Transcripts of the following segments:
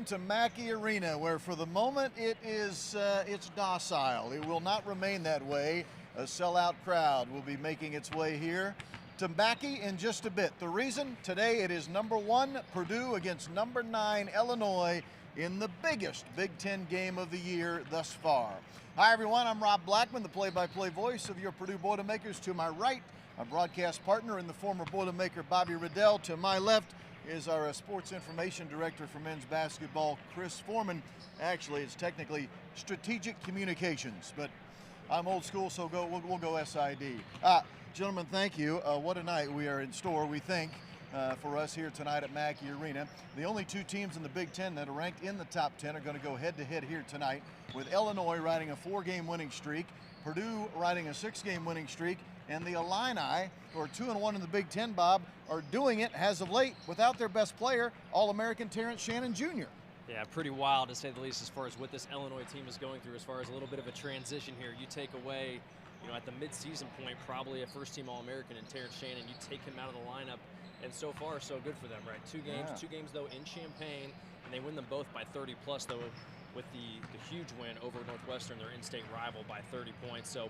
welcome to Mackey Arena, where for the moment it's docile. It will not remain that way. A sellout crowd will be making its way here to Mackey in just a bit. The reason? Today it is number 1 Purdue against number 9 Illinois in the biggest Big Ten game of the year thus far. Hi everyone, I'm Rob Blackman, the play-by-play voice of your Purdue Boilermakers. To my right, our broadcast partner and the former Boilermaker Bobby Riddell. To my left is our sports information director for men's basketball, Chris Forman. Actually, it's technically strategic communications, but I'm old school, so we'll go SID. Gentlemen, thank you. What a night we are in store, we think, for us here tonight at Mackey Arena. The only 2 teams in the Big Ten that are ranked in the top 10 are going to go head-to-head here tonight, with Illinois riding a 4-game winning streak, Purdue riding a 6-game winning streak, and the Illini, who are 2-1 in the Big Ten, Bob, are doing it, as of late, without their best player, All-American Terrence Shannon Jr. Yeah, pretty wild to say the least as far as what this Illinois team is going through, as far as a little bit of a transition here. You take away, at the mid-season point, probably a first-team All-American in Terrence Shannon. You take him out of the lineup, and so far, so good for them, right? 2 games, yeah. 2 games, though, in Champaign, and they win them both by 30-plus, though, with the huge win over Northwestern, their in-state rival, by 30 points. So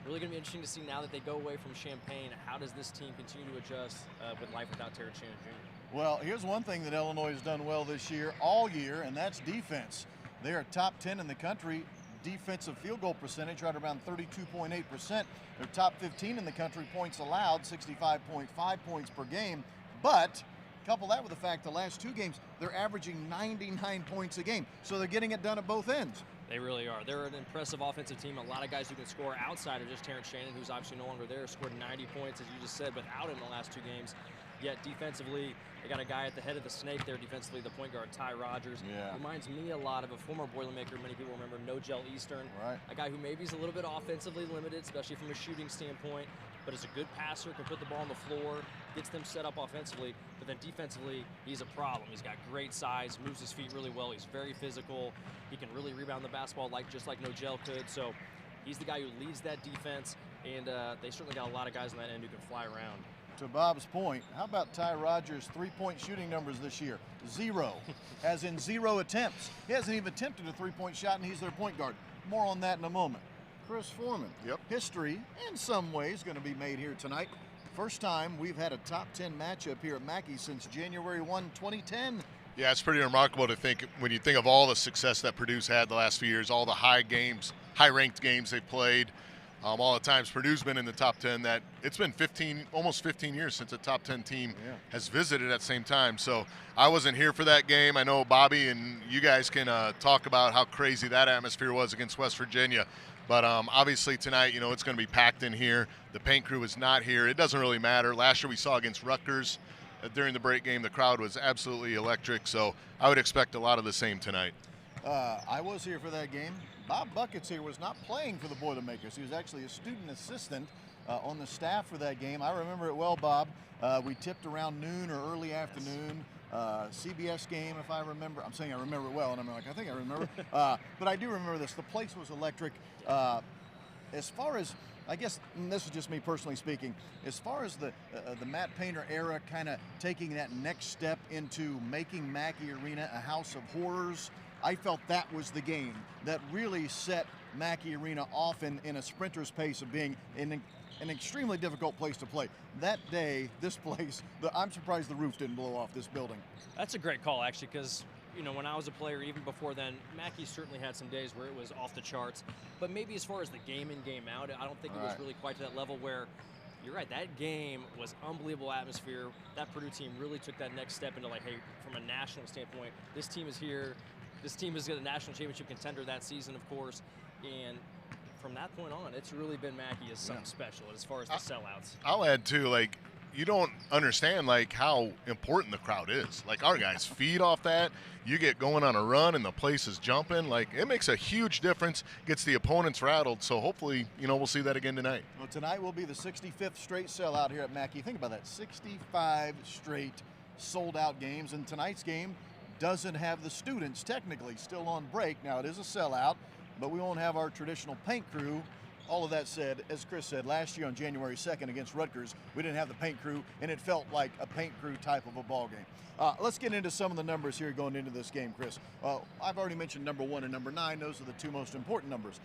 really going to be interesting to see now that they go away from Champaign, how does this team continue to adjust with life without Terrence Shannon Jr.? Well, here's one thing that Illinois has done well this year, all year, and that's defense. They are top 10 in the country defensive field goal percentage, right around 32.8%. They're top 15 in the country points allowed, 65.5 points per game. But couple that with the fact the last 2 games, they're averaging 99 points a game. So they're getting it done at both ends. They really are. They're an impressive offensive team. A lot of guys who can score outside of just Terrence Shannon, who's obviously no longer there, scored 90 points, as you just said, without him in the last 2 games. Yet defensively, they got a guy at the head of the snake there defensively, the point guard, Ty Rogers. Yeah. Reminds me a lot of a former Boilermaker, many people remember, No-Gel Eastern. Right. A guy who maybe is a little bit offensively limited, especially from a shooting standpoint, but is a good passer, can put the ball on the floor, gets them set up offensively, but then defensively, he's a problem. He's got great size, moves his feet really well, he's very physical, he can really rebound the basketball just like No-Gel could, so he's the guy who leads that defense, and they certainly got a lot of guys on that end who can fly around. To Bob's point, how about Ty Rogers' 3-point shooting numbers this year? 0, as in 0 attempts. He hasn't even attempted a 3-point shot, and he's their point guard. More on that in a moment. Chris Forman. Yep. History, in some ways, going to be made here tonight. First time we've had a top 10 matchup here at Mackey since January 1, 2010. Yeah, it's pretty remarkable to think, when you think of all the success that Purdue's had the last few years, all the high-ranked games they've played, all the times Purdue's been in the top 10, that it's been almost 15 years since a top 10 team has visited at the same time. So I wasn't here for that game. I know Bobby and you guys can talk about how crazy that atmosphere was against West Virginia. But obviously tonight, it's going to be packed in here. The paint crew is not here. It doesn't really matter. Last year we saw against Rutgers during the break game, the crowd was absolutely electric. So I would expect a lot of the same tonight. I was here for that game. Bob Buckets here was not playing for the Boilermakers. He was actually a student assistant on the staff for that game. I remember it well, Bob. We tipped around noon or early afternoon. CBS game, if I remember. I'm saying I remember it well, and I'm like, I think I remember. But I do remember this. The place was electric. As far as, I guess, and this is just me personally speaking, as far as the Matt Painter era kind of taking that next step into making Mackey Arena a house of horrors, I felt that was the game that really set Mackey Arena off in a sprinter's pace of being an extremely difficult place to play. That day, this place, I'm surprised the roof didn't blow off this building. That's a great call, actually, because when I was a player, even before then, Mackey certainly had some days where it was off the charts. But maybe as far as the game in, game out, I don't think it was really quite to that level where, you're right, that game was unbelievable atmosphere. That Purdue team really took that next step into, like, hey, from a national standpoint, this team is here. This team is a national championship contender that season, of course. And from that point on, it's really been Mackey as something special as far as the sellouts. I'll add, too, you don't understand, how important the crowd is. Our guys feed off that. You get going on a run and the place is jumping. It makes a huge difference, gets the opponents rattled. So hopefully, we'll see that again tonight. Well, tonight will be the 65th straight sellout here at Mackey. Think about that, 65 straight sold-out games. And tonight's game doesn't have the students technically still on break. Now, it is a sellout, but we won't have our traditional paint crew all of that said, as Chris said, last year on January 2nd against Rutgers, we didn't have the paint crew, and it felt like a paint crew type of a ball game. Let's get into some of the numbers here going into this game, Chris. I've already mentioned number 1 and number 9. Those are the 2 most important numbers.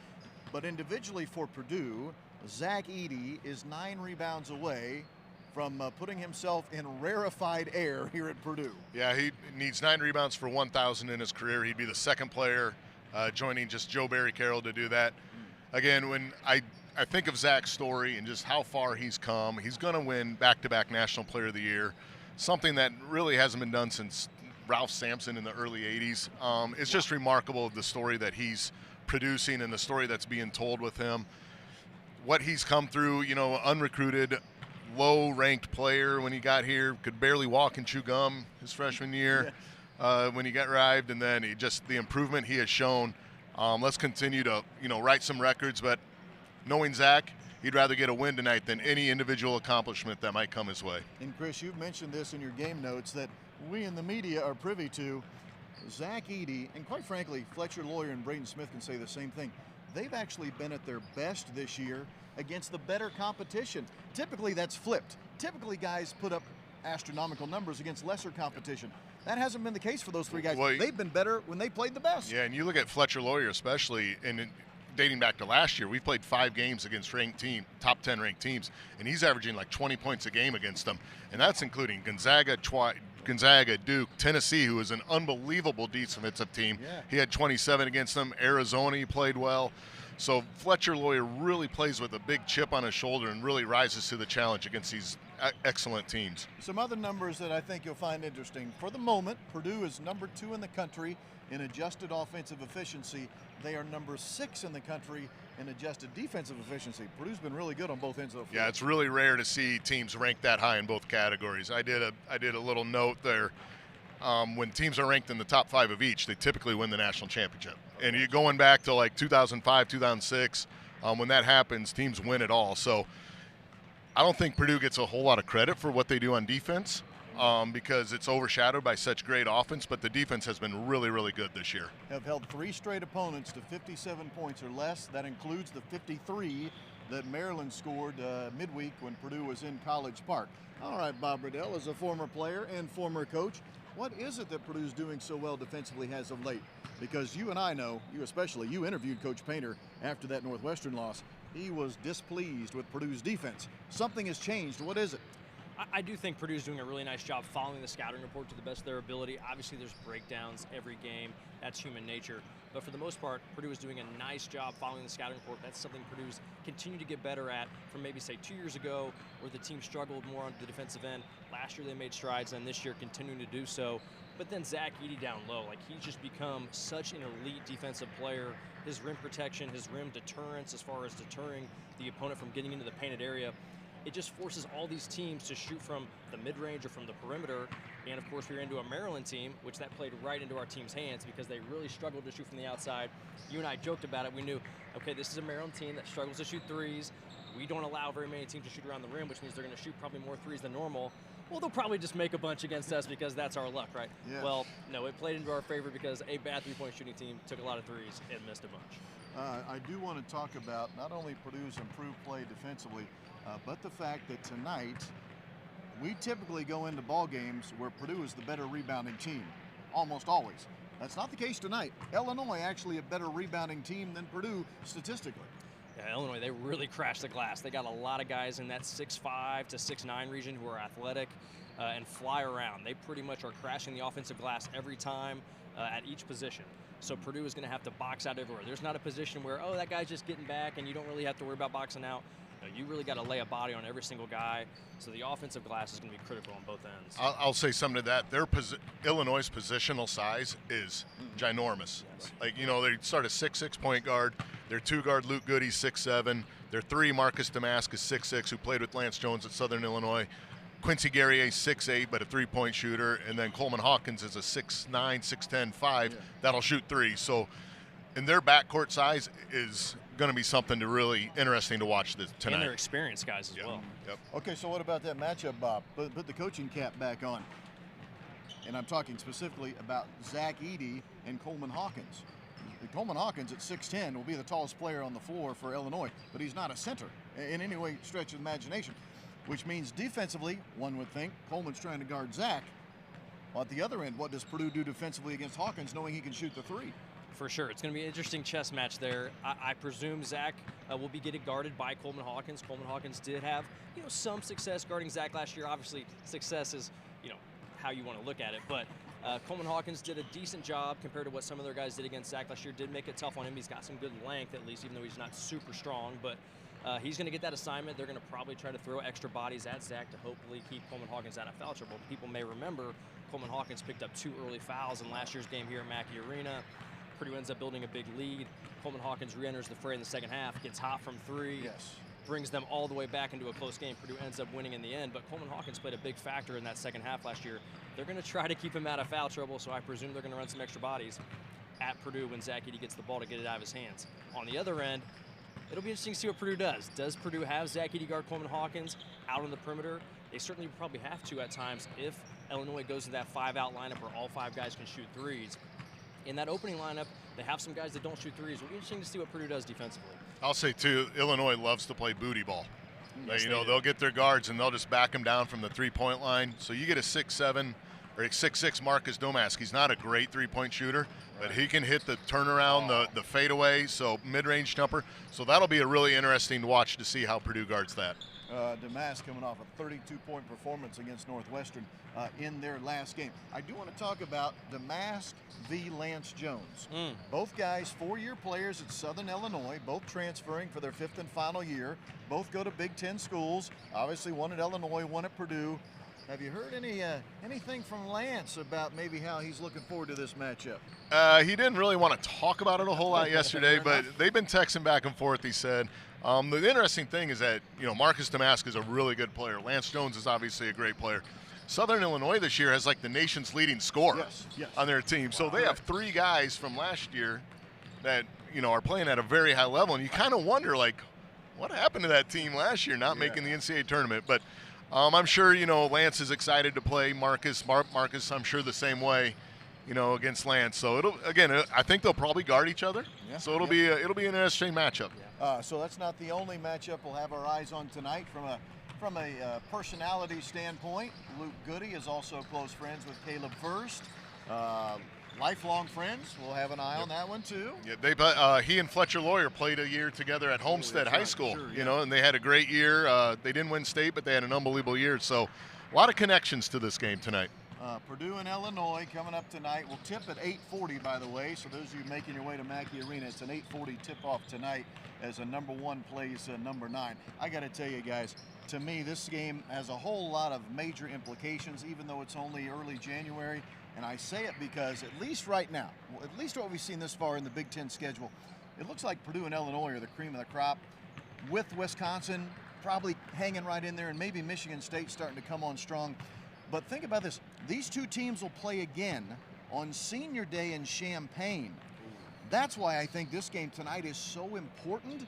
But individually for Purdue, Zach Edey is 9 rebounds away from putting himself in rarefied air here at Purdue. Yeah, he needs 9 rebounds for 1,000 in his career. He'd be the second player joining just Joe Barry Carroll to do that. Again, when I think of Zach's story and just how far he's come, he's going to win back-to-back National Player of the Year, something that really hasn't been done since Ralph Sampson in the early 80s. It's just remarkable, the story that he's producing and the story that's being told with him. What he's come through, you know, unrecruited, low-ranked player when he got here, could barely walk and chew gum his freshman year when he got arrived, and then the improvement he has shown. Let's continue to, you know, write some records, but knowing Zach, he'd rather get a win tonight than any individual accomplishment that might come his way. And Chris, you've mentioned this in your game notes that we in the media are privy to. Zach Edey, and quite frankly, Fletcher Lawyer and Braden Smith can say the same thing. They've actually been at their best this year against the better competition. Typically that's flipped. Typically guys put up astronomical numbers against lesser competition. That hasn't been the case for those 3 guys. Well, they've been better when they played the best. Yeah, and you look at Fletcher Lawyer especially, and dating back to last year, we played 5 games against ranked top 10 ranked teams, and he's averaging like 20 points a game against them. And that's including Gonzaga, Duke, Tennessee, who is an unbelievable defensive team. Yeah. He had 27 against them. Arizona, he played well. So Fletcher Lawyer really plays with a big chip on his shoulder and really rises to the challenge against these excellent teams. Some other numbers that I think you'll find interesting. For the moment, Purdue is number 2 in the country in adjusted offensive efficiency. They are number 6 in the country in adjusted defensive efficiency. Purdue's been really good on both ends of the field. Yeah, it's really rare to see teams ranked that high in both categories. I did a little note there. When teams are ranked in the top 5 of each, they typically win the national championship. And you're going back to like 2005, 2006, when that happens, teams win it all. So I don't think Purdue gets a whole lot of credit for what they do on defense because it's overshadowed by such great offense, but the defense has been really, really good this year. Have held 3 straight opponents to 57 points or less. That includes the 53 that Maryland scored midweek when Purdue was in College Park. All right, Bob Riddell, as a former player and former coach, what is it that Purdue's doing so well defensively as of late? Because you and I know, you especially, you interviewed Coach Painter after that Northwestern loss. He was displeased with Purdue's defense. Something has changed. What is it? I do think Purdue's doing a really nice job following the scouting report to the best of their ability. Obviously, there's breakdowns every game. That's human nature. But for the most part, Purdue is doing a nice job following the scouting report. That's something Purdue's continued to get better at from maybe, say, 2 years ago, where the team struggled more on the defensive end. Last year, they made strides, and this year continuing to do so. But then Zach Edey down low, like he's just become such an elite defensive player. His rim protection, his rim deterrence as far as deterring the opponent from getting into the painted area, it just forces all these teams to shoot from the mid-range or from the perimeter. And of course, we're into a Maryland team, which that played right into our team's hands because they really struggled to shoot from the outside. You and I joked about it. We knew, okay, this is a Maryland team that struggles to shoot threes. We don't allow very many teams to shoot around the rim, which means they're going to shoot probably more threes than normal. Well, they'll probably just make a bunch against us because that's our luck, right? Yes. Well, no, it played into our favor because a bad three-point shooting team took a lot of threes and missed a bunch. I do want to talk about not only Purdue's improved play defensively, but the fact that tonight we typically go into ball games where Purdue is the better rebounding team, almost always. That's not the case tonight. Illinois actually a better rebounding team than Purdue statistically. Yeah, Illinois, they really crashed the glass. They got a lot of guys in that 6'5" to 6'9" region who are athletic and fly around. They pretty much are crashing the offensive glass every time at each position. So Purdue is going to have to box out everywhere. There's not a position where, oh, that guy's just getting back and you don't really have to worry about boxing out. No, you really got to lay a body on every single guy. So the offensive glass is going to be critical on both ends. I'll say something to that. Illinois' positional size is ginormous. Yes. Like, you know, they start a 6'6" point guard. Their 2-guard, Luke Goody's 6'7". Their 3, Marcus Damascus, 6'6", who played with Lance Jones at Southern Illinois. Quincy Guerrier, 6'8", but a 3-point shooter. And then Coleman Hawkins is a 6'9", 6'10", 5 that'll shoot 3. So, and their backcourt size is going to be something to really interesting to watch tonight. And their experienced guys as well. Yep. Okay, so what about that matchup, Bob? Put the coaching cap back on. And I'm talking specifically about Zach Edey and Coleman Hawkins. Coleman Hawkins at 6'10" will be the tallest player on the floor for Illinois, but he's not a center in any way stretch of imagination, which means defensively, one would think, Coleman's trying to guard Zach. Well, at the other end, what does Purdue do defensively against Hawkins, knowing he can shoot the three? For sure. It's going to be an interesting chess match there. I presume Zach will be getting guarded by Coleman Hawkins. Coleman Hawkins did have, some success guarding Zach last year. Obviously, success is, how you want to look at it. But Coleman Hawkins did a decent job compared to what some other guys did against Zach last year. Did make it tough on him. He's got some good length, at least, even though he's not super strong. But he's going to get that assignment. They're going to probably try to throw extra bodies at Zach to hopefully keep Coleman Hawkins out of foul trouble. People may remember Coleman Hawkins picked up 2 early fouls in last year's game here at Mackey Arena. Purdue ends up building a big lead. Coleman Hawkins re-enters the fray in the second half, gets hot from 3, brings them all the way back into a close game. Purdue ends up winning in the end, but Coleman Hawkins played a big factor in that second half last year. They're going to try to keep him out of foul trouble, so I presume they're going to run some extra bodies at Purdue when Zach Edey gets the ball to get it out of his hands. On the other end, it'll be interesting to see what Purdue does. Does Purdue have Zach Edey guard Coleman Hawkins out on the perimeter? They certainly probably have to at times if Illinois goes to that 5-out lineup where all 5 guys can shoot threes. In that opening lineup, they have some guys that don't shoot threes. It'll be interesting to see what Purdue does defensively. I'll say, too, Illinois loves to play booty ball. Yes, They'll get their guards, and they'll just back them down from the three-point line. So you get a 6'7" or a 6'6" Marcus Domask. He's not a great three-point shooter, but he can hit the turnaround, the fadeaway, so mid-range jumper. So that'll be a really interesting to watch to see how Purdue guards that. Damask coming off a 32-point performance against Northwestern in their last game. I do want to talk about Damask v. Lance Jones. Both guys 4-year players at Southern Illinois, both transferring for their 5th and final year. Both go to Big Ten schools. Obviously, one at Illinois, one at Purdue. Have you heard anything from Lance about maybe how he's looking forward to this matchup? He didn't really want to talk about it a whole lot yesterday, but they've been texting back and forth, he said. The interesting thing is that, Marcus Damask is a really good player. Lance Jones is obviously a great player. Southern Illinois this year has like the nation's leading scorer on their team. So they have 3 guys from last year that, are playing at a very high level. And you kind of wonder, like, what happened to that team last year not making the NCAA tournament? But I'm sure, Lance is excited to play Marcus. Marcus, I'm sure, the same way, against Lance. So I think they'll probably guard each other. So it'll be an interesting matchup. So that's not the only matchup we'll have our eyes on tonight from a personality standpoint. Luke Goody is also close friends with Caleb First. Lifelong friends. We'll have an eye on that one too. Yeah, he and Fletcher Lawyer played a year together at Homestead High School. Sure, and they had a great year. They didn't win state, but they had an unbelievable year. So a lot of connections to this game tonight. Purdue and Illinois coming up tonight. We'll tip at 8:40, by the way. So those of you making your way to Mackey Arena, it's an 8:40 tip-off tonight as a number 1 plays number 9. I got to tell you guys, to me, this game has a whole lot of major implications, even though it's only early January. And I say it because, at least right now, at least what we've seen this far in the Big Ten schedule, it looks like Purdue and Illinois are the cream of the crop, with Wisconsin probably hanging right in there, and maybe Michigan State starting to come on strong. But think about this. These 2 teams will play again on Senior Day in Champaign. That's why I think this game tonight is so important,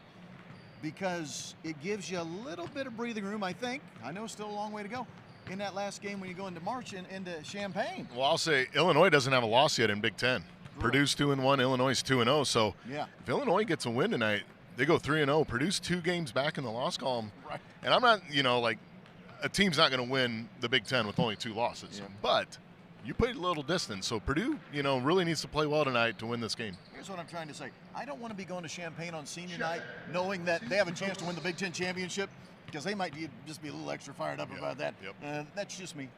because it gives you a little bit of breathing room, I think. I know still a long way to go in that last game when you go into March into Champaign. Well, I'll say Illinois doesn't have a loss yet in Big Ten. Really? Purdue's 2-1, Illinois is 2-0. So if Illinois gets a win tonight, they go 3-0. Purdue's 2 games back in the loss column. Right. And I'm not, a team's not going to win the Big Ten with only 2 losses. But you played a little distance. So Purdue, really needs to play well tonight to win this game. Here's what I'm trying to say. I don't want to be going to Champaign on senior night knowing that they have a chance to win the Big Ten championship, because they might just be a little extra fired up about that. That's just me.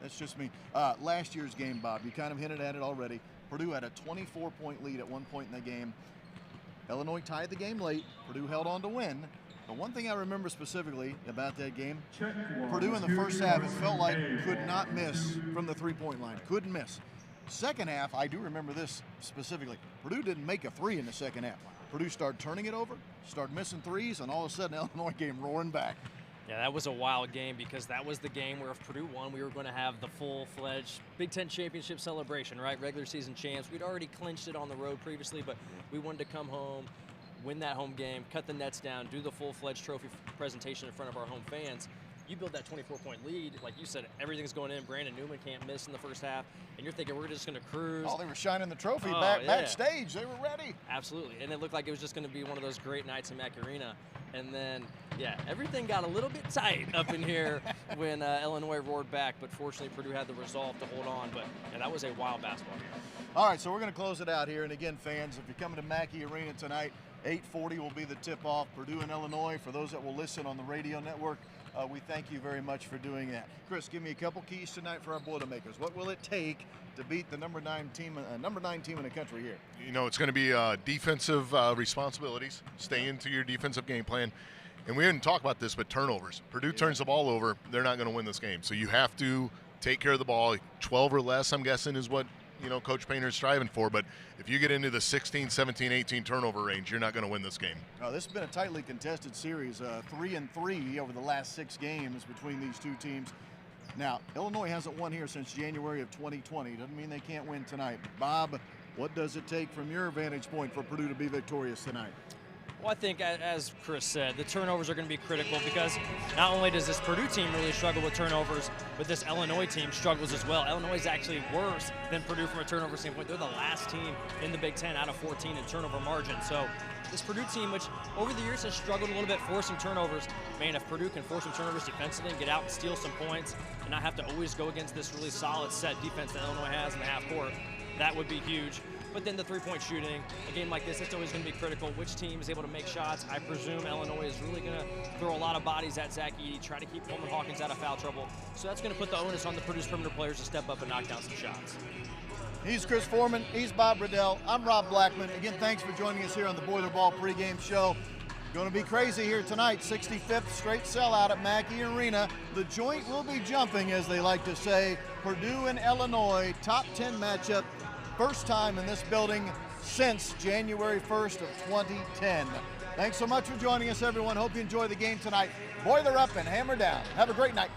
Last year's game, Bob, you kind of hinted at it already. Purdue had a 24-point lead at one point in the game. Illinois tied the game late. Purdue held on to win. But one thing I remember specifically about that game, Purdue in the first half, it felt like could not miss from the 3-point line. Couldn't miss. Second half, I do remember this specifically. Purdue didn't make a 3 in the second half. Purdue started turning it over, started missing 3s, and all of a sudden Illinois came roaring back. Yeah, that was a wild game, because that was the game where if Purdue won, we were going to have the full-fledged Big Ten championship celebration, right? Regular season champs. We'd already clinched it on the road previously, but we wanted to come home, win that home game, cut the nets down, do the full-fledged trophy presentation in front of our home fans. you build that 24-point lead, like you said, everything's going in. Brandon Newman can't miss in the first half, and you're thinking we're just going to cruise. Oh, they were shining the trophy yeah. backstage. They were ready. Absolutely, and it looked like it was just going to be one of those great nights in Mackey Arena. And then, yeah, everything got a little bit tight up in here when Illinois roared back, but fortunately Purdue had the resolve to hold on. But yeah, that was a wild basketball game. All right, so we're going to close it out here. And again, fans, if you're coming to Mackey Arena tonight, 8:40 will be the tip-off. Purdue and Illinois. For those that will listen on the radio network, we thank you very much for doing that. Chris, give me a couple keys tonight for our Boilermakers. What will it take to beat the number 9 team in the country here? You know, it's going to be defensive responsibilities. Stay into your defensive game plan. And we didn't talk about this, but turnovers. Purdue turns the ball over, they're not going to win this game. So you have to take care of the ball. 12 or less, I'm guessing, is what Coach Painter's striving for. But if you get into the 16, 17, 18 turnover range, you're not going to win this game. This has been a tightly contested series, 3-3 over the last 6 games between these two teams. Now, Illinois hasn't won here since January of 2020. Doesn't mean they can't win tonight. Bob, what does it take from your vantage point for Purdue to be victorious tonight? Well, I think, as Chris said, the turnovers are going to be critical because not only does this Purdue team really struggle with turnovers, but this Illinois team struggles as well. Illinois is actually worse than Purdue from a turnover standpoint. They're the last team in the Big Ten out of 14 in turnover margin. So this Purdue team, which over the years has struggled a little bit forcing turnovers, man, if Purdue can force some turnovers defensively and get out and steal some points and not have to always go against this really solid set defense that Illinois has in the half court, that would be huge. But then the three-point shooting, a game like this, it's always going to be critical. Which team is able to make shots? I presume Illinois is really going to throw a lot of bodies at Zach Edey, try to keep Coleman Hawkins out of foul trouble. So that's going to put the onus on the Purdue's perimeter players to step up and knock down some shots. He's Chris Forman. He's Bob Riddell. I'm Rob Blackman. Again, thanks for joining us here on the BoilerBall pregame show. Going to be crazy here tonight. 65th straight sellout at Mackey Arena. The joint will be jumping, as they like to say. Purdue and Illinois, top 10 matchup. First time in this building since January 1st of 2010. Thanks so much for joining us, everyone. Hope you enjoy the game tonight. Boiler up and hammer down. Have a great night.